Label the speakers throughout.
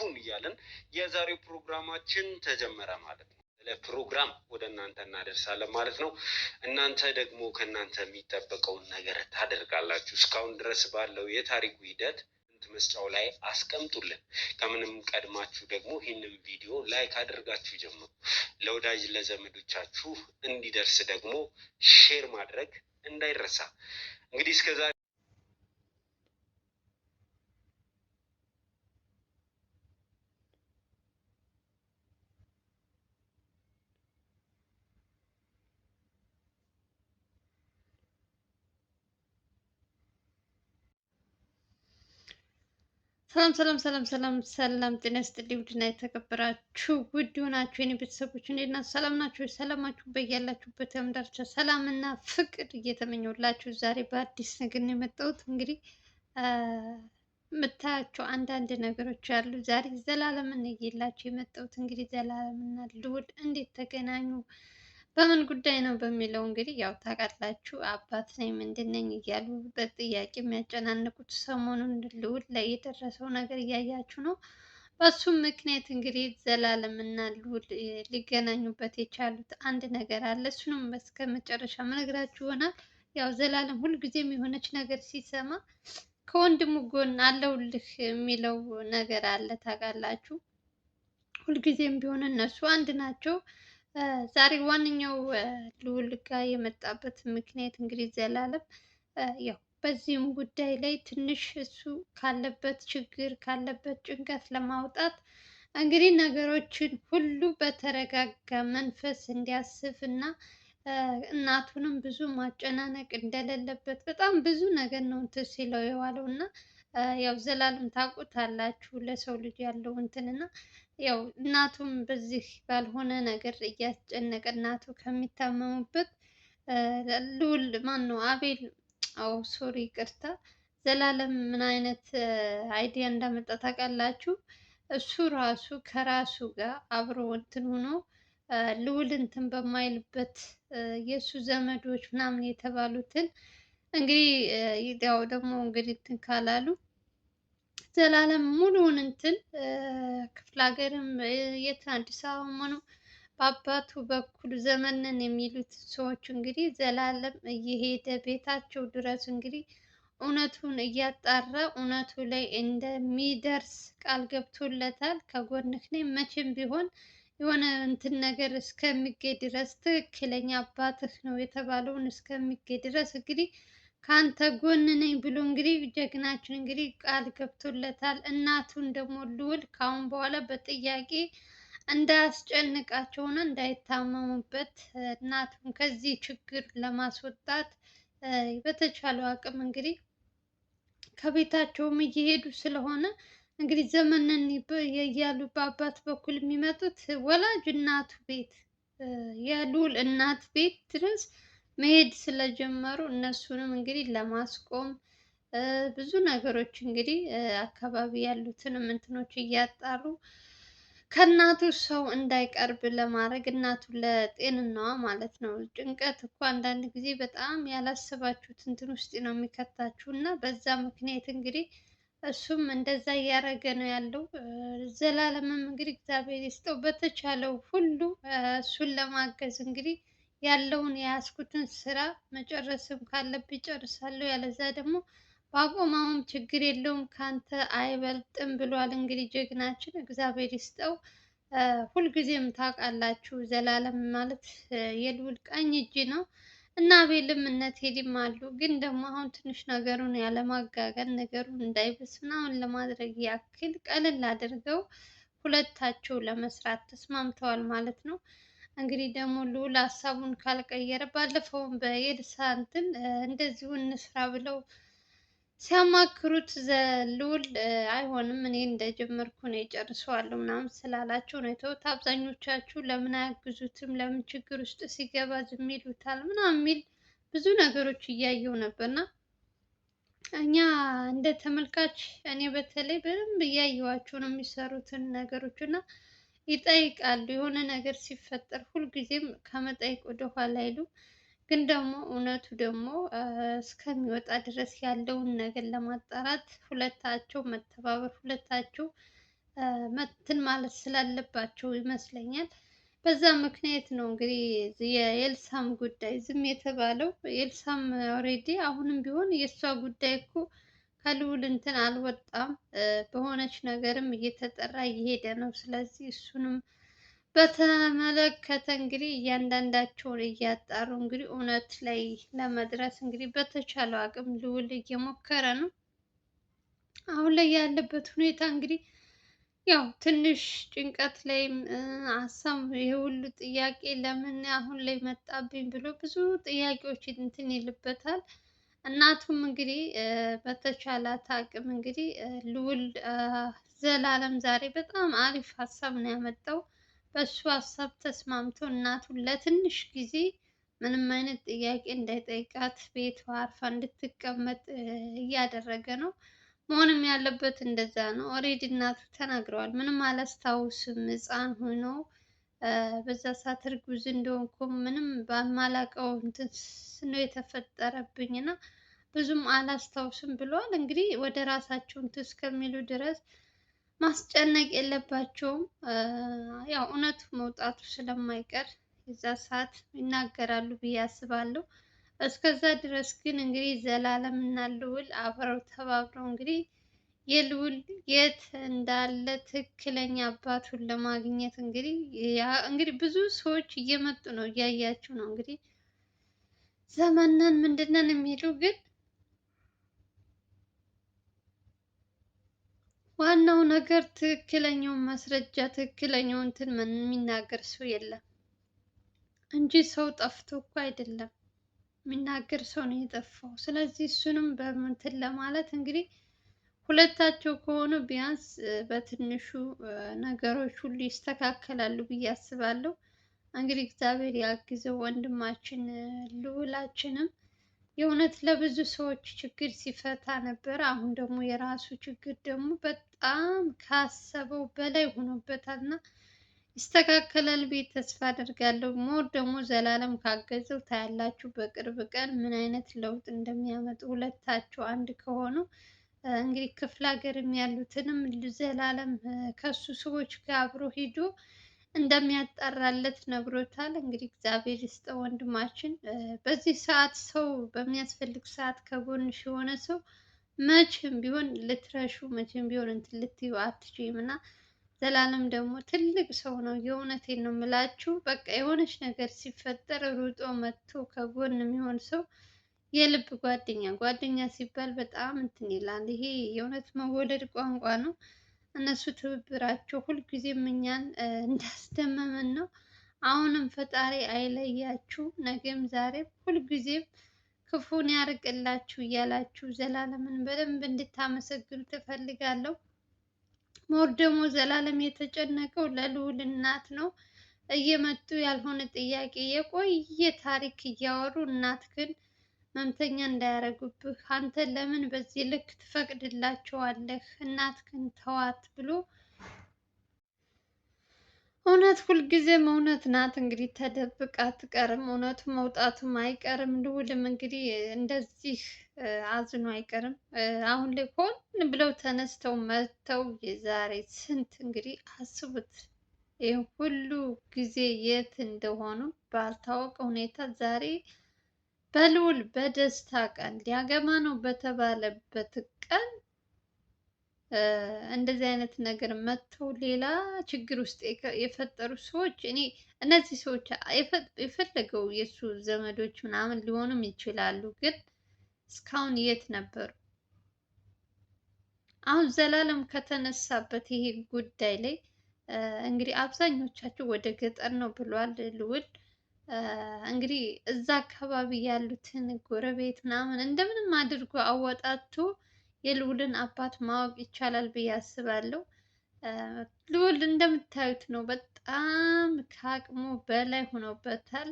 Speaker 1: ይሁን እያለን የዛሬው ፕሮግራማችን ተጀመረ ማለት ነው። ለፕሮግራም ወደ እናንተ እናደርሳለን ማለት ነው። እናንተ ደግሞ ከእናንተ የሚጠበቀውን ነገር ታደርጋላችሁ። እስካሁን ድረስ ባለው የታሪኩ ሂደት መስጫው ላይ አስቀምጡልን። ከምንም ቀድማችሁ ደግሞ ይህንን ቪዲዮ ላይክ አድርጋችሁ ጀምሩ። ለወዳጅ ለዘመዶቻችሁ እንዲደርስ ደግሞ ሼር ማድረግ እንዳይረሳ። እንግዲህ እስከዛሬ
Speaker 2: ሰላም ጤና ይስጥልኝ። ውድና የተከበራችሁ ውድ ሆናችሁ የኔ ቤተሰቦች እንዴት ናችሁ? ሰላም ናችሁ? ሰላማችሁ በያላችሁበት የምዳርቻ ሰላም እና ፍቅር እየተመኘሁላችሁ ዛሬ በአዲስ ነገር ነው የመጣሁት። እንግዲህ የምታያቸው አንዳንድ ነገሮች አሉ። ዛሬ ዘላለምን እየላችሁ የመጣሁት እንግዲህ ዘላለምና ልዑል እንዴት ተገናኙ፣ በምን ጉዳይ ነው በሚለው እንግዲህ ያው ታውቃላችሁ አባት ነኝ ምንድን ነኝ እያሉ በጥያቄ የሚያጨናንቁት ሰሞኑን ልዑል ላይ የደረሰው ነገር እያያችሁ ነው። በሱም ምክንያት እንግዲህ ዘላለም እና ልዑል ሊገናኙበት የቻሉት አንድ ነገር አለ። እሱንም እስከ መጨረሻ ምነግራችሁ ይሆናል። ያው ዘላለም ሁልጊዜም የሆነች ነገር ሲሰማ ከወንድሙ ጎን አለውልህ የሚለው ነገር አለ ታውቃላችሁ። ሁልጊዜም ቢሆን እነሱ አንድ ናቸው። ዛሬ ዋነኛው ልዑል ጋር የመጣበት ምክንያት እንግዲህ ዘላለም ያው በዚህም ጉዳይ ላይ ትንሽ እሱ ካለበት ችግር ካለበት ጭንቀት ለማውጣት እንግዲህ ነገሮችን ሁሉ በተረጋጋ መንፈስ እንዲያስብ እና እናቱንም ብዙ ማጨናነቅ እንደሌለበት በጣም ብዙ ነገር ነው እንትን ሲለው የዋለው እና ያው ዘላለም ታውቁታላችሁ ለሰው ልጅ ያለው እንትን እና ያው እናቱም በዚህ ባልሆነ ነገር እያስጨነቀ እናቱ ከሚታመሙበት ልዑል ማን ነው አቤል፣ አው ሶሪ ይቅርታ፣ ዘላለም ምን አይነት አይዲያ እንዳመጣ ታውቃላችሁ? እሱ ራሱ ከራሱ ጋር አብሮ እንትን ሆኖ ልዑል እንትን በማይልበት የእሱ ዘመዶች ምናምን የተባሉትን እንግዲህ ያው ደግሞ እንግዲህ እንትን ካላሉ ዘላለም ሙሉውን እንትን ክፍለ ሀገርም የት አዲስ አበባ ሆኖ በአባቱ በኩል ዘመንን የሚሉት ሰዎች እንግዲህ ዘላለም እየሄደ ቤታቸው ድረስ እንግዲህ እውነቱን እያጣራ እውነቱ ላይ እንደሚደርስ ቃል ገብቶለታል። ከጎንህ ነኝ መቼም ቢሆን የሆነ እንትን ነገር እስከሚገኝ ድረስ ትክክለኛ አባትህ ነው የተባለውን እስከሚገኝ ድረስ እንግዲህ ከአንተ ጎን ነኝ ብሎ እንግዲህ ጀግናችን እንግዲህ ቃል ገብቶለታል። እናቱን ደግሞ ልዑል ካሁን በኋላ በጥያቄ እንዳያስጨንቃቸውና እንዳይታመሙበት እናቱን ከዚህ ችግር ለማስወጣት በተቻለው አቅም እንግዲህ ከቤታቸውም እየሄዱ ስለሆነ እንግዲህ ዘመንን እያሉ በአባት በኩል የሚመጡት ወላጅ እናቱ ቤት የልዑል እናት ቤት ድረስ መሄድ ስለጀመሩ እነሱንም እንግዲህ ለማስቆም ብዙ ነገሮች እንግዲህ አካባቢ ያሉትንም እንትኖች እያጣሩ ከእናቱ ሰው እንዳይቀርብ ለማድረግ እናቱ ለጤንናዋ ማለት ነው። ጭንቀት እኮ አንዳንድ ጊዜ በጣም ያላሰባችሁት እንትን ውስጥ ነው የሚከታችሁ እና በዛ ምክንያት እንግዲህ እሱም እንደዛ እያደረገ ነው ያለው። ዘላለምም እንግዲህ እግዚአብሔር ይስጠው በተቻለው ሁሉ እሱን ለማገዝ እንግዲህ ያለውን የያዝኩትን ስራ መጨረስም ካለብኝ ጨርሳለሁ፣ ያለዛ ደግሞ በአቆማውም ችግር የለውም ካንተ አይበልጥም ብሏል። እንግዲህ ጀግናችን እግዚአብሔር ይስጠው። ሁልጊዜም ታውቃላችሁ ዘላለም ማለት የልዑል ቀኝ እጅ ነው እና አቤልም እነ ቴዲም አሉ። ግን ደግሞ አሁን ትንሽ ነገሩን ያለማጋገል ነገሩን እንዳይብስ ምናምን ለማድረግ ያክል ቀለል አድርገው ሁለታቸው ለመስራት ተስማምተዋል ማለት ነው። እንግዲህ ደግሞ ልዑል ሀሳቡን ካልቀየረ ባለፈውም በኤልሳ እንትን እንደዚሁ እንስራ ብለው ሲያማክሩት ልዑል አይሆንም እኔ እንደጀመርኩ ነው የጨርሰዋለሁ ምናምን ስላላቸው ነው የተውት። አብዛኞቻችሁ ለምን አያግዙትም፣ ለምን ችግር ውስጥ ሲገባ ዝም ይሉታል ምናምን የሚል ብዙ ነገሮች እያየው ነበርና እኛ እንደ ተመልካች እኔ በተለይ በደንብ እያየዋቸው ነው የሚሰሩትን ነገሮች እና ይጠይቃሉ። የሆነ ነገር ሲፈጠር ሁልጊዜም ከመጠየቅ ወደኋላ አይሉ። ግን ደግሞ እውነቱ ደግሞ እስከሚወጣ ድረስ ያለውን ነገር ለማጣራት ሁለታቸው መተባበር፣ ሁለታቸው መትን ማለት ስላለባቸው ይመስለኛል። በዛ ምክንያት ነው እንግዲህ የኤልሳም ጉዳይ ዝም የተባለው። ኤልሳም ኦልሬዲ አሁንም ቢሆን የእሷ ጉዳይ እኮ ከልዑል እንትን አልወጣም። በሆነች ነገርም እየተጠራ እየሄደ ነው። ስለዚህ እሱንም በተመለከተ እንግዲህ እያንዳንዳቸውን እያጣሩ እንግዲህ እውነት ላይ ለመድረስ እንግዲህ በተቻለው አቅም ልዑል እየሞከረ ነው። አሁን ላይ ያለበት ሁኔታ እንግዲህ ያው ትንሽ ጭንቀት ላይም ሀሳብ ይሄ ሁሉ ጥያቄ ለምን አሁን ላይ መጣብኝ ብሎ ብዙ ጥያቄዎች እንትን ይልበታል። እናቱም እንግዲህ በተቻላት አቅም እንግዲህ ልዑል ዘላለም ዛሬ በጣም አሪፍ ሀሳብ ነው ያመጣው። በሱ ሀሳብ ተስማምቶ እናቱን ለትንሽ ጊዜ ምንም አይነት ጥያቄ እንዳይጠይቃት ቤቷ አርፋ እንድትቀመጥ እያደረገ ነው። መሆንም ያለበት እንደዛ ነው። ኦልሬዲ እናቱ ተናግረዋል። ምንም አላስታውስም ሕፃን ሆኖ በዛ ሰዓት እርጉዝ እንደሆንኩም ምንም በማላውቀው እንትን ነው የተፈጠረብኝ እና ብዙም አላስታውስም ብለዋል። እንግዲህ ወደ ራሳቸው እንትን እስከሚሉ ድረስ ማስጨነቅ የለባቸውም። ያው እውነቱ መውጣቱ ስለማይቀር የዛ ሰዓት ይናገራሉ ብዬ አስባለሁ። እስከዛ ድረስ ግን እንግዲህ ዘላለም እና ልዑል አብረው ተባብረው እንግዲህ የልዑል የት እንዳለ ትክክለኛ አባቱን ለማግኘት እንግዲህ ብዙ ሰዎች እየመጡ ነው፣ እያያችሁ ነው። እንግዲህ ዘመነን ምንድነን የሚሉ ግን ዋናው ነገር ትክክለኛውን ማስረጃ ትክክለኛውን እንትን የሚናገር ሰው የለም እንጂ ሰው ጠፍቶ እኮ አይደለም፣ የሚናገር ሰው ነው የጠፋው። ስለዚህ እሱንም በምንትን ለማለት እንግዲህ ሁለታቸው ከሆኑ ቢያንስ በትንሹ ነገሮች ሁሉ ይስተካከላሉ ብዬ አስባለሁ። እንግዲህ እግዚአብሔር ያግዘው ወንድማችን ልዑላችንም የእውነት ለብዙ ሰዎች ችግር ሲፈታ ነበር። አሁን ደግሞ የራሱ ችግር ደግሞ በጣም ካሰበው በላይ ሆኖበታል እና ይስተካከላል ብዬ ተስፋ አደርጋለሁ። ሞር ደግሞ ዘላለም ካገዘው ታያላችሁ በቅርብ ቀን ምን አይነት ለውጥ እንደሚያመጡ ሁለታቸው አንድ ከሆኑ። እንግዲህ ክፍለ ሀገርም ያሉትንም ዘላለም ከሱ ሰዎች ጋር አብሮ ሄዶ እንደሚያጣራለት ነግሮታል። እንግዲህ እግዚአብሔር ይስጠው ወንድማችን። በዚህ ሰዓት ሰው በሚያስፈልግ ሰዓት ከጎንሽ የሆነ ሰው መቼም ቢሆን ልትረሹ መቼም ቢሆን እንትን ልትዩ አትችይም እና ዘላለም ደግሞ ትልቅ ሰው ነው። የእውነቴን ነው የምላችሁ። በቃ የሆነች ነገር ሲፈጠር ሩጦ መጥቶ ከጎን የሚሆን ሰው የልብ ጓደኛ ሲባል በጣም እንትን ይላል። ይሄ የእውነት መወለድ ቋንቋ ነው። እነሱ ትብብራቸው ሁልጊዜም እኛን እንዳስደመመን ነው። አሁንም ፈጣሪ አይለያችሁ፣ ነገም ዛሬም ሁልጊዜም ክፉን ያርቅላችሁ እያላችሁ ዘላለምን በደንብ እንድታመሰግኑ ትፈልጋለሁ። ሞር ደግሞ ዘላለም የተጨነቀው ለልዑል እናት ነው። እየመጡ ያልሆነ ጥያቄ የቆየ ታሪክ እያወሩ እናት ግን መምተኛ እንዳያረጉብህ አንተ ለምን በዚህ ልክ ትፈቅድላቸዋለህ? እናት ግን ተዋት ብሎ እውነት ሁልጊዜም እውነት ናት። እንግዲህ ተደብቃ አትቀርም። እውነቱ መውጣቱም አይቀርም። ልዑልም እንግዲህ እንደዚህ አዝኖ አይቀርም። አሁን ላይ ሆን ብለው ተነስተው መጥተው የዛሬ ስንት እንግዲህ አስቡት፣ ይህ ሁሉ ጊዜ የት እንደሆኑ ባልታወቀ ሁኔታ ዛሬ በልዑል በደስታ ቀን ሊያገባ ነው በተባለበት ቀን እንደዚህ አይነት ነገር መጥተው ሌላ ችግር ውስጥ የፈጠሩ ሰዎች እነዚህ ሰዎች የፈለገው የእሱ ዘመዶች ምናምን ሊሆኑም ይችላሉ፣ ግን እስካሁን የት ነበሩ? አሁን ዘላለም ከተነሳበት ይሄ ጉዳይ ላይ እንግዲህ አብዛኞቻቸው ወደ ገጠር ነው ብሏል ልዑል። እንግዲህ እዛ አካባቢ ያሉትን ጎረቤት ምናምን እንደምንም አድርጎ አወጣቶ የልዑልን አባት ማወቅ ይቻላል ብዬ አስባለሁ። ልዑል እንደምታዩት ነው፣ በጣም ከአቅሙ በላይ ሆኖበታል።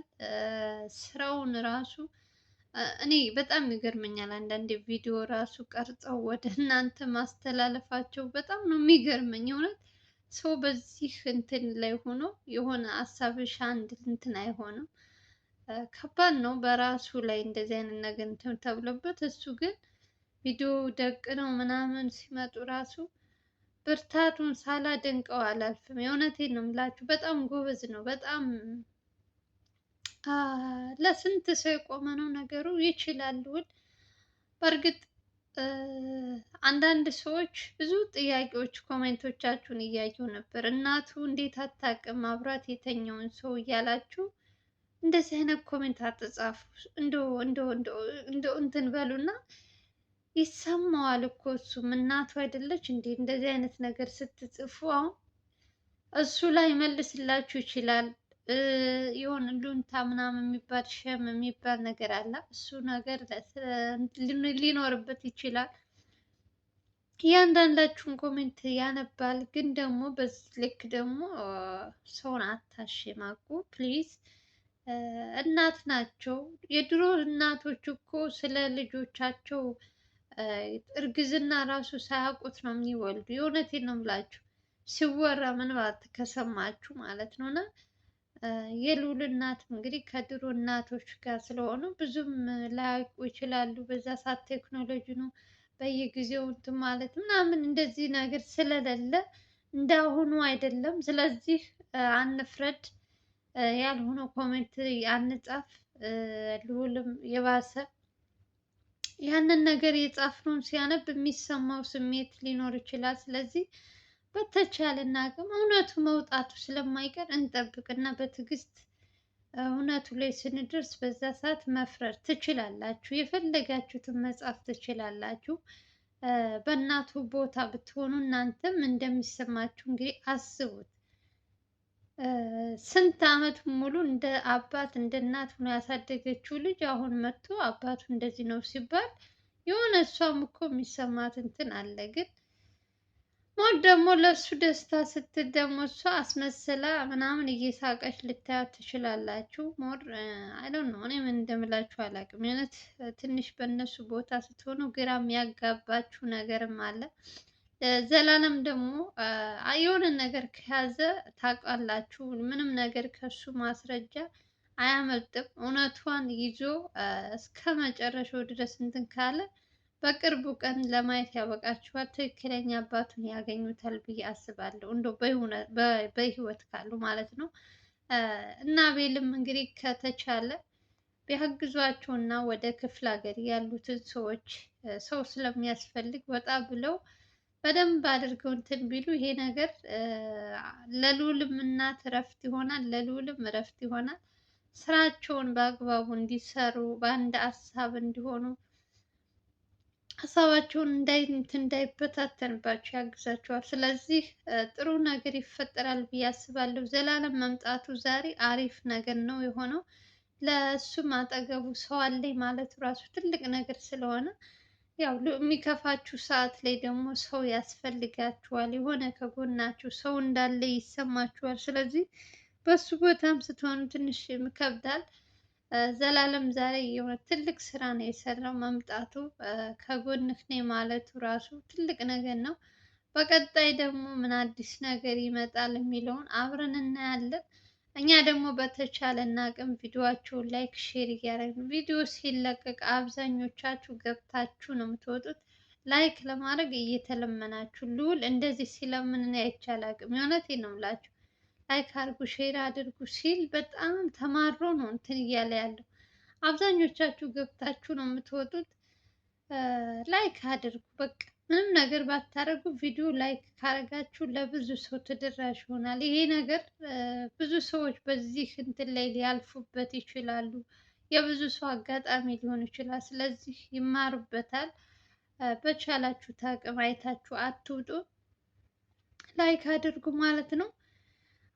Speaker 2: ስራውን ራሱ እኔ በጣም ይገርመኛል። አንዳንድ ቪዲዮ ራሱ ቀርጸው ወደ እናንተ ማስተላለፋቸው በጣም ነው የሚገርመኝ እውነት። ሰው በዚህ እንትን ላይ ሆኖ የሆነ ሀሳብሽ አንድ እንትን አይሆንም። ከባድ ነው በራሱ ላይ እንደዚህ አይነት ነገር እንትን ተብሎበት፣ እሱ ግን ቪዲዮ ደቅ ነው ምናምን ሲመጡ ራሱ ብርታቱን ሳላደንቀው አላልፍም። የእውነቴን ነው የምላችሁ። በጣም ጎበዝ ነው። በጣም ለስንት ሰው የቆመ ነው ነገሩ። ይችላል ውል በእርግጥ አንዳንድ ሰዎች ብዙ ጥያቄዎች ኮሜንቶቻችሁን እያየሁ ነበር። እናቱ እንዴት አታውቅም አብራት የተኛውን ሰው እያላችሁ እንደዚህ አይነት ኮሜንት አትጻፉ። እንደው እንትን በሉና ይሰማዋል እኮ እሱም እናቱ አይደለች እንዴ? እንደዚህ አይነት ነገር ስትጽፉ አሁን እሱ ላይ መልስላችሁ ይችላል። የሆነ ሉንታ ምናምን የሚባል ሸም የሚባል ነገር አለ። እሱ ነገር ሊኖርበት ይችላል። እያንዳንዳችሁን ኮሜንት ያነባል። ግን ደግሞ በዚህ ልክ ደግሞ ሰውን አታሽማቁ ፕሊዝ። እናት ናቸው። የድሮ እናቶች እኮ ስለ ልጆቻቸው እርግዝና ራሱ ሳያውቁት ነው የሚወልዱ። የእውነቴን ነው የምላችሁ ሲወራ ምናልባት ከሰማችሁ ማለት ነው። እና የልዑል እናት እንግዲህ ከድሮ እናቶች ጋር ስለሆኑ ብዙም ላያውቁ ይችላሉ። በዛ ሰዓት ቴክኖሎጂ ነው በየጊዜው እንትን ማለት ምናምን እንደዚህ ነገር ስለሌለ እንዳሁኑ አይደለም። ስለዚህ አንፍረድ፣ ያልሆነ ኮሜንት አንጻፍ። ልዑልም የባሰ ያንን ነገር የጻፍነውን ሲያነብ የሚሰማው ስሜት ሊኖር ይችላል። ስለዚህ በተቻለን አቅም እውነቱ መውጣቱ ስለማይቀር እንጠብቅና በትዕግስት እውነቱ ላይ ስንደርስ በዛ ሰዓት መፍረድ ትችላላችሁ። የፈለጋችሁትን መጻፍ ትችላላችሁ። በእናቱ ቦታ ብትሆኑ እናንተም እንደሚሰማችሁ እንግዲህ አስቡት። ስንት ዓመት ሙሉ እንደ አባት እንደ እናት ሆኖ ያሳደገችው ልጅ አሁን መጥቶ አባቱ እንደዚህ ነው ሲባል የሆነ እሷም እኮ የሚሰማት እንትን አለ። ግን ሞት ደግሞ ለእሱ ደስታ ስትል ደግሞ እሷ አስመስላ ምናምን እየሳቀች ልታያት ትችላላችሁ። ሞር አይዶን ነው እኔ ምን እንደምላችሁ አላውቅም። የእውነት ትንሽ በእነሱ ቦታ ስትሆኑ ግራ የሚያጋባችሁ ነገርም አለ። ዘላለም ደግሞ የሆነ ነገር ከያዘ ታውቃላችሁ፣ ምንም ነገር ከሱ ማስረጃ አያመልጥም። እውነቷን ይዞ እስከ መጨረሻው ድረስ እንትን ካለ በቅርቡ ቀን ለማየት ያበቃችኋል። ትክክለኛ አባቱን ያገኙታል ብዬ አስባለሁ። እንደው በህይወት ካሉ ማለት ነው። እና አቤልም እንግዲህ ከተቻለ ቢያግዟቸው እና ወደ ክፍለ ሀገር ያሉትን ሰዎች ሰው ስለሚያስፈልግ ወጣ ብለው በደንብ አድርገው እንትን ቢሉ ይሄ ነገር ለልዑልም እናት እረፍት ይሆናል፣ ለልዑልም እረፍት ይሆናል። ስራቸውን በአግባቡ እንዲሰሩ በአንድ ሀሳብ እንዲሆኑ ሀሳባቸውን እንዳይበታተንባቸው ያግዛቸዋል። ስለዚህ ጥሩ ነገር ይፈጠራል ብዬ አስባለሁ። ዘላለም መምጣቱ ዛሬ አሪፍ ነገር ነው የሆነው። ለእሱም አጠገቡ ሰው አለኝ ማለቱ ራሱ ትልቅ ነገር ስለሆነ ያው የሚከፋችሁ ሰዓት ላይ ደግሞ ሰው ያስፈልጋችኋል። የሆነ ከጎናችሁ ሰው እንዳለ ይሰማችኋል። ስለዚህ በሱ ቦታም ስትሆኑ ትንሽ ይከብዳል። ዘላለም ዛሬ የሆነ ትልቅ ስራ ነው የሰራው። መምጣቱ ከጎንህ ነኝ ማለቱ ራሱ ትልቅ ነገር ነው። በቀጣይ ደግሞ ምን አዲስ ነገር ይመጣል የሚለውን አብረን እናያለን። እኛ ደግሞ በተቻለን አቅም ቪዲዮአችሁን ላይክ ሼር እያደረግን ቪዲዮ ሲለቀቅ አብዛኞቻችሁ ገብታችሁ ነው የምትወጡት። ላይክ ለማድረግ እየተለመናችሁ ልዑል እንደዚህ ሲለምን እኔ አይቼ አላውቅም። የእውነቴን ነው የምላችሁ። ላይክ አድርጉ ሼር አድርጉ ሲል በጣም ተማሮ ነው እንትን እያለ ያለው። አብዛኞቻችሁ ገብታችሁ ነው የምትወጡት። ላይክ አድርጉ በቃ ምንም ነገር ባታደርጉ ቪዲዮ ላይክ ካረጋችሁ ለብዙ ሰው ተደራሽ ይሆናል። ይሄ ነገር ብዙ ሰዎች በዚህ እንትን ላይ ሊያልፉበት ይችላሉ። የብዙ ሰው አጋጣሚ ሊሆን ይችላል። ስለዚህ ይማሩበታል። በቻላችሁት አቅም አይታችሁ አትውጡ። ላይክ አድርጉ ማለት ነው።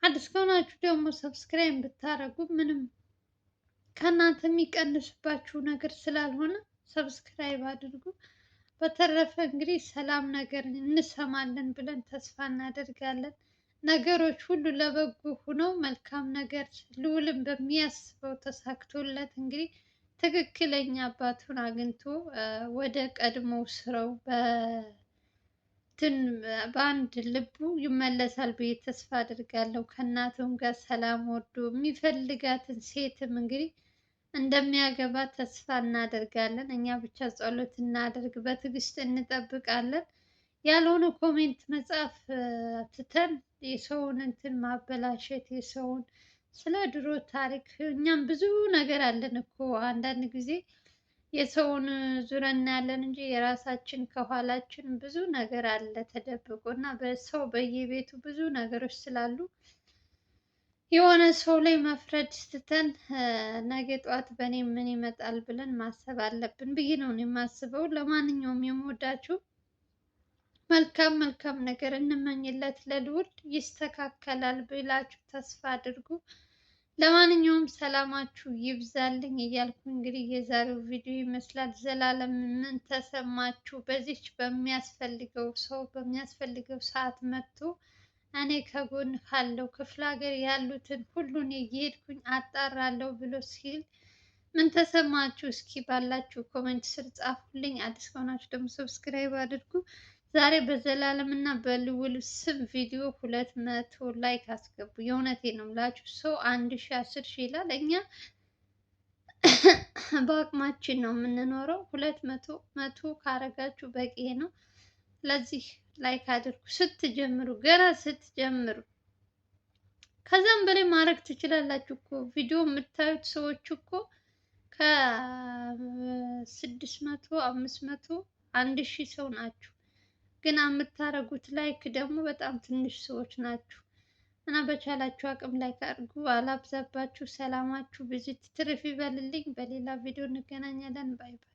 Speaker 2: አዲስ ከሆናችሁ ደግሞ ሰብስክራይብ ብታደርጉ ምንም ከእናንተ የሚቀንስባችሁ ነገር ስላልሆነ ሰብስክራይብ አድርጉ። በተረፈ እንግዲህ ሰላም ነገር እንሰማለን ብለን ተስፋ እናደርጋለን። ነገሮች ሁሉ ለበጎ ሆነው መልካም ነገር ልዑልም በሚያስበው ተሳክቶለት እንግዲህ ትክክለኛ አባቱን አግኝቶ ወደ ቀድሞ ስራው በአንድ ልቡ ይመለሳል ብዬ ተስፋ አድርጋለሁ። ከእናቱም ጋር ሰላም ወርዶ የሚፈልጋትን ሴትም እንግዲህ እንደሚያገባ ተስፋ እናደርጋለን። እኛ ብቻ ጸሎት እናደርግ፣ በትዕግስት እንጠብቃለን። ያልሆነ ኮሜንት መጻፍ ትተን የሰውን እንትን ማበላሸት የሰውን ስለ ድሮ ታሪክ እኛም ብዙ ነገር አለን እኮ አንዳንድ ጊዜ የሰውን ዙሪያ እናያለን እንጂ የራሳችን ከኋላችን ብዙ ነገር አለ ተደብቆ እና በሰው በየቤቱ ብዙ ነገሮች ስላሉ የሆነ ሰው ላይ መፍረድ ትተን ነገ ጠዋት በእኔ ምን ይመጣል ብለን ማሰብ አለብን ብዬ ነው እኔ የማስበው። ለማንኛውም የምወዳችሁ መልካም መልካም ነገር እንመኝለት ለልዑል ይስተካከላል ብላችሁ ተስፋ አድርጉ። ለማንኛውም ሰላማችሁ ይብዛልኝ እያልኩ እንግዲህ የዛሬው ቪዲዮ ይመስላል። ዘላለም ምን ተሰማችሁ? በዚች በሚያስፈልገው ሰው በሚያስፈልገው ሰዓት መጥቶ እኔ ከጎን ካለው ክፍለ ሀገር ያሉትን ሁሉን እየሄድኩኝ አጣራለሁ ብሎ ሲል ምን ተሰማችሁ? እስኪ ባላችሁ ኮሜንት ስር ጻፉልኝ። አዲስ ከሆናችሁ ደግሞ ሰብስክራይብ አድርጉ። ዛሬ በዘላለም እና በልዑል ስም ቪዲዮ 200 ላይክ አስገቡ። የእውነቴን ነው የምላችሁ። ሰው 1000 10,000 ይላል። እኛ በአቅማችን ነው የምንኖረው። 200 ካረጋችሁ በቂ ነው። ስለዚህ ላይክ አድርጉ ስትጀምሩ፣ ገና ስትጀምሩ። ከዛም በላይ ማድረግ ትችላላችሁ እኮ ቪዲዮ የምታዩት ሰዎች እኮ ከ600 500 1000 ሰው ናችሁ። ግን የምታደርጉት ላይክ ደግሞ በጣም ትንሽ ሰዎች ናችሁ። እና በቻላችሁ አቅም ላይክ አድርጉ። አላብዛባችሁ። ሰላማችሁ ብዙ ትርፍ ይበልልኝ። በሌላ ቪዲዮ እንገናኛለን። ባይ ባይ።